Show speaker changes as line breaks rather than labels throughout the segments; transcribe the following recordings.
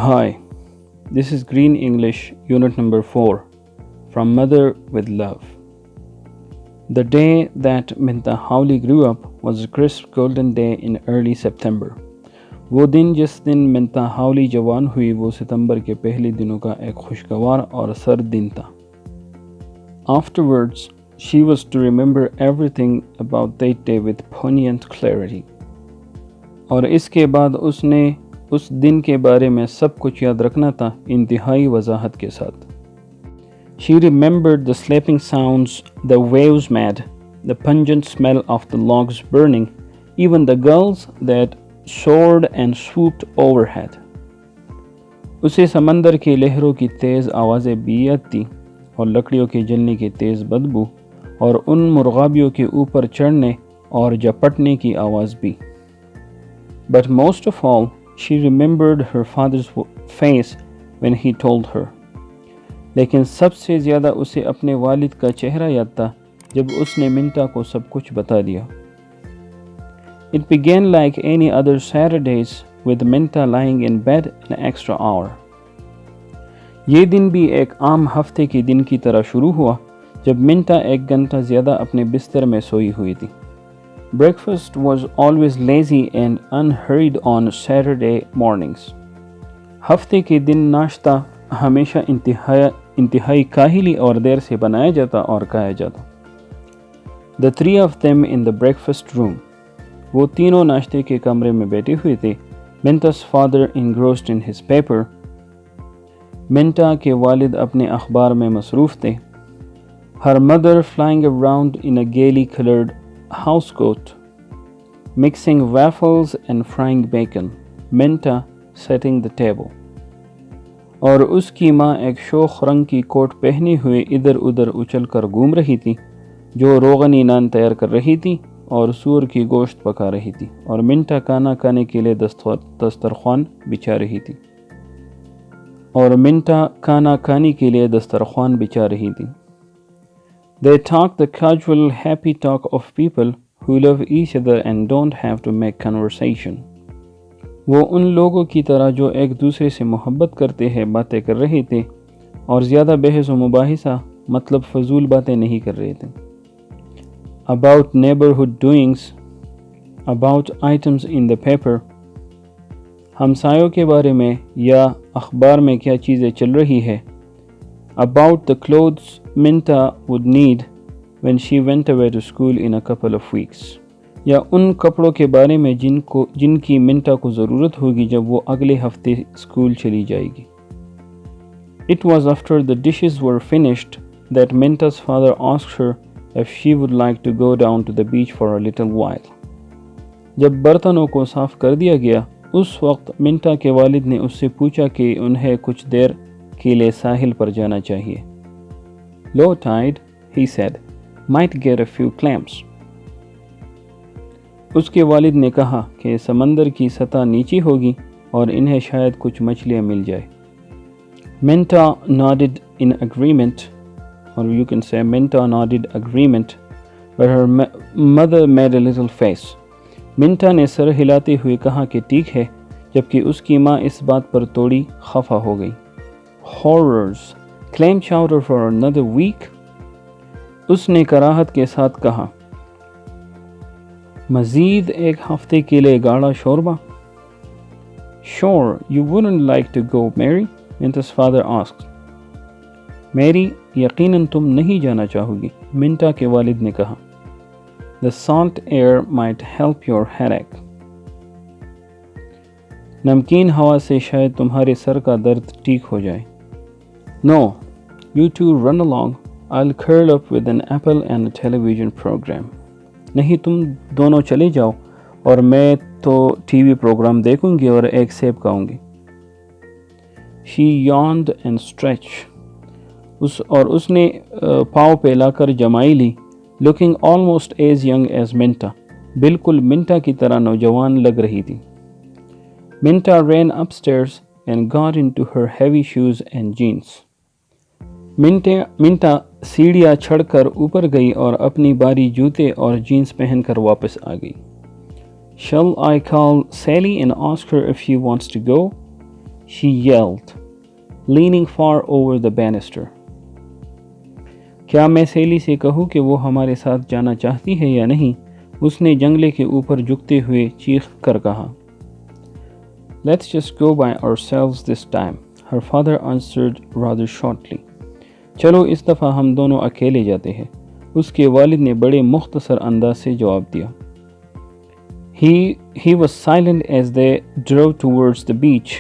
Hi, this is Green English Unit number 4 from Mother with Love. The day that Minta Hawley grew up was a crisp golden day in early September. वो दिन जिस दिन मिंता हावली जवान हुई वो सितंबर के पहले दिनों का एक खुशगवार और सर्द दिन था. Afterwards, she was to remember everything about that day with poignant clarity. और इसके बाद उसने उस दिन के बारे में सब कुछ याद रखना था इंतहाई वजाहत के साथ. She remembered the slapping sounds the waves made, the pungent smell of the logs burning, even the gulls that soared and swooped overhead. उसे समंदर की लहरों की तेज़ आवाज़ें भी याद थी और लकड़ियों के जलने की तेज़ बदबू और उन मुर्गाबियों के ऊपर चढ़ने और झपटने की आवाज़ भी. But most of all, she remembered her father's face when he told her. लेकिन सबसे ज़्यादा उसे अपने वालिद का चेहरा याद था जब उसने मिंटा को सब कुछ बता दिया. It began like any other Saturdays with Minta lying in bed an extra hour. ये दिन भी एक आम हफ्ते के दिन की तरह शुरू हुआ जब मिंटा एक घंटा ज़्यादा अपने बिस्तर में सोई हुई थी. Breakfast was always lazy and unhurried on Saturday mornings. हफ्ते के दिन नाश्ता हमेशा इंतहाई काहिली और देर से बनाया जाता और खाया जाता. The three of them in the breakfast room. वो तीनों नाश्ते के कमरे में बैठे हुए थे. Minta's father engrossed in his paper. मिंटा के वालिद अपने अखबार में मसरूफ़ थे. Her mother flying around in a gaily colored housecoat, mixing waffles and frying bacon. Minta setting the table. और उसकी माँ एक शोख रंग की कोट पहने हुए इधर उधर उछल कर घूम रही थी जो रोगनी नान तैयार कर रही थी और सूअर की गोश्त पका रही थी और मिंटा खाना खाने के लिए दस्तरख्वान बिछा रही थी. They talk the casual, happy talk of people who love each other and don't have to make conversation. वो उन लोगों की तरह जो एक दूसरे से मोहब्बत करते हैं बातें कर रहे थे और ज़्यादा बहस व मुबाहिसा मतलब फजूल बातें नहीं कर रहे थे. About neighborhood doings, about items in the paper, हमसायों के बारे में या अखबार में क्या चीज़ें चल रही है. About the clothes Minta would need when she went away to school in a couple of weeks. या उन कपड़ों के बारे में जिनकी मिंटा को ज़रूरत होगी जब वो अगले हफ्ते स्कूल चली जाएगी. It was after the dishes were finished that Minta's father asked her if she would like to go down to the beach for a little while. जब बर्तनों को साफ़ कर दिया गया उस वक्त मिंटा के वालिद ने उससे पूछा कि उन्हें कुछ देर के लिए साहिल पर जाना चाहिए. Low tide, he said, might get a few clams. उसके वालिद ने कहा कि समंदर की सतह नीची होगी और इन्हें शायद कुछ मछलियाँ मिल जाए. Minta nodded in agreement, or you can say Minta nodded agreement, but her mother made a little face. मिंटा ने सर हिलाते हुए कहा कि ठीक है, जबकि उसकी माँ इस बात पर थोड़ी खफा हो गई. Horrors! Clam chowder for another week? उसने कराहत के साथ कहा. मज़ीद एक हफ्ते के लिए गाढ़ा शोरबा. Sure, you wouldn't like to go, Mary? Minta's father asked. Mary, यकीनन तुम नहीं जाना चाहोगी, मिंटा के वालिद ने कहा. The salt air might help your headache. नमकीन हवा से शायद तुम्हारे सर का दर्द ठीक हो जाए. No, you two run along. I'll curl up with an apple and a television program. नहीं, तुम दोनों चले जाओ और मैं तो टीवी प्रोग्राम देखूंगी और एक सेब खाऊंगी. She yawned and stretched. उसने पाँव पे लाकर जमाई ली. Looking almost as young as Minta. बिल्कुल मिंटा की तरह नौजवान लग रही थी. Minta ran upstairs and got into her heavy shoes and jeans. मिंटा सीढ़ियाँ चढ़कर ऊपर गई और अपनी भारी जूते और जीन्स पहनकर वापस आ गई. Shall I call Sally and ask her if she wants to go? she yelled, leaning far over the banister. क्या मैं सहेली से कहूँ कि वो हमारे साथ जाना चाहती है या नहीं? उसने जंगले के ऊपर झुकते हुए चीख कर कहा। Let's just go by ourselves this time, her father answered rather shortly. चलो इस दफ़ा हम दोनों अकेले जाते हैं, उसके वालिद ने बड़े मुख्तसर अंदाज से जवाब दिया। He was silent as they drove towards the beach.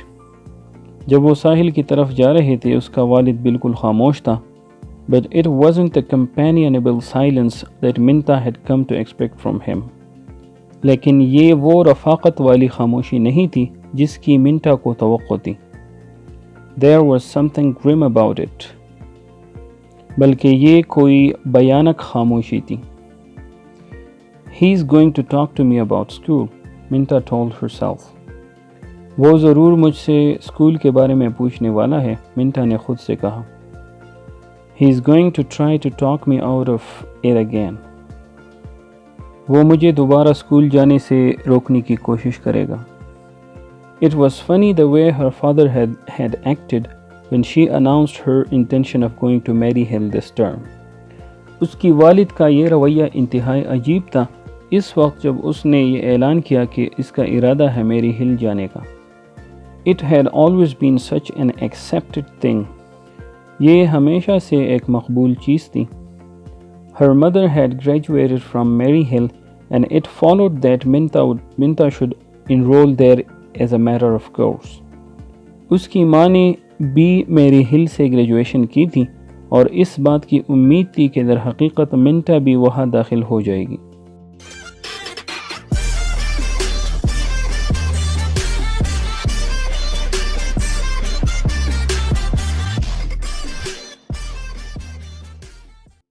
जब वो साहिल की तरफ जा रहे थे उसका वालिद बिल्कुल खामोश था। But it wasn't the companionable silence that Minta had come to expect from him. लेकिन ये वो रफ़ाक़त वाली खामोशी नहीं थी जिसकी मिंटा को तवक्को थी। There was something grim about it. बल्कि ये कोई भयानक खामोशी थी। He's going to talk to me about school, Minta told herself. वो ज़रूर मुझसे स्कूल के बारे में पूछने वाला है, मिंटा ने खुद से कहा। He's going to try to talk me out of it again. वो मुझे दोबारा स्कूल जाने से रोकने की कोशिश करेगा। It was funny the way her father had acted when she announced her intention of going to Maryhill this term. उसकी वालिद का ये रवैया इंतहाई अजीब था इस वक्त जब उसने ये ऐलान किया कि इसका इरादा है मैरीहिल जाने का। It had always been such an accepted thing. ये हमेशा से एक मकबूल चीज़ थी। Her mother had graduated from Maryhill and it followed that Minta should enroll there as a matter of course. उसकी माँ ने भी मैरीहिल से ग्रेजुएशन की थी और इस बात की उम्मीद थी कि दर हकीकत मिंटा भी वहाँ दाखिल हो जाएगी।